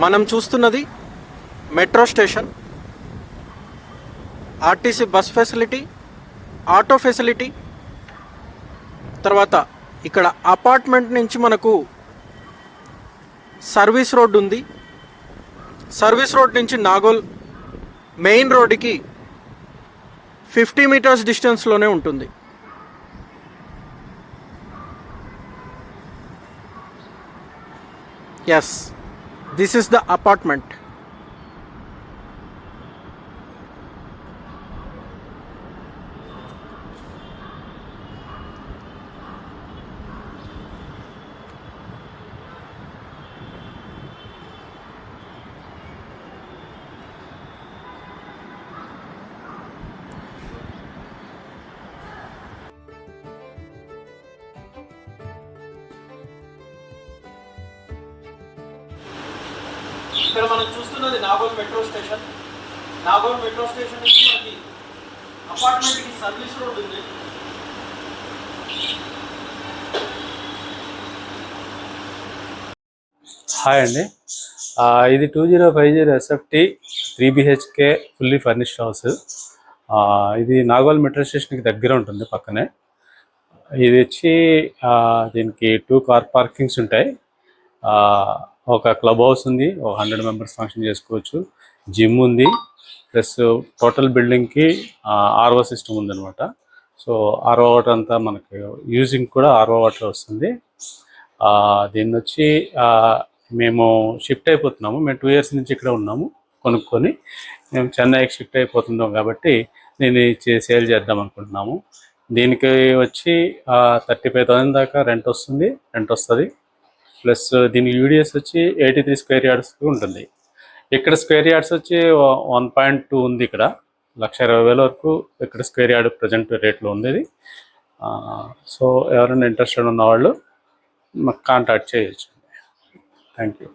మనం చూస్తున్నది metro station, RTC bus facility, auto facility. తర్వాత ఇక్కడ అపార్ట్మెంట్ నుంచి మనకు సర్వీస్ రోడ్ ఉంది. సర్వీస్ రోడ్ నుంచి నాగోల్ మెయిన్ రోడ్డుకి 50 మీటర్స్ డిస్టెన్స్లోనే ఉంటుంది. Yes, this is the apartment. ఇక్కడ మనం చూస్తున్నది Nagole metro station. Nagole metro station నుంచి మనకి అపార్ట్మెంట్కి సర్వీస్ రోడ్ ఉంది. హాయ్ అండి, ఇది 2050 SFT 3 BHK fully furnished house. ఇది నాగోల్ మెట్రో స్టేషన్కి దగ్గర ఉంటుంది, పక్కనే. ఇది వచ్చి దీనికి 2 కార్ పార్కింగ్స్ ఉంటాయి. ఒక క్లబ్ హౌస్ ఉంది, ఒక 100 మెంబర్స్ ఫంక్షన్ చేసుకోవచ్చు. జిమ్ ఉంది, ప్లస్ టోటల్ బిల్డింగ్కి RO సిస్టమ్ ఉందన్నమాట. సో RO వాటర్ అంతా మనకి యూజింగ్ కూడా RO వాటర్ వస్తుంది. దీన్ని వచ్చి మేము షిఫ్ట్ అయిపోతున్నాము. మేము 2 years నుంచి ఇక్కడ ఉన్నాము కొనుక్కొని. మేము చెన్నైకి షిఫ్ట్ అయిపోతున్నాం కాబట్టి దీన్ని సేల్ చేద్దాం అనుకుంటున్నాము. దీనికి వచ్చి 35,000 దాకా రెంట్ వస్తుంది. ప్లస్ దీనికి యూడిఎస్ వచ్చి 83 స్క్వేర్ యార్డ్స్ ఉంటుంది. ఇక్కడ స్క్వేర్ యార్డ్స్ వచ్చి 1.2 ఉంది. ఇక్కడ 1,20,000 వరకు ఇక్కడ స్క్వేర్ యార్డ్ ప్రజెంట్ రేట్లో ఉంది. సో ఎవరైనా ఇంట్రెస్టెడ్ ఉన్న వాళ్ళు మాకు కాంటాక్ట్ చేయొచ్చు. Thank you.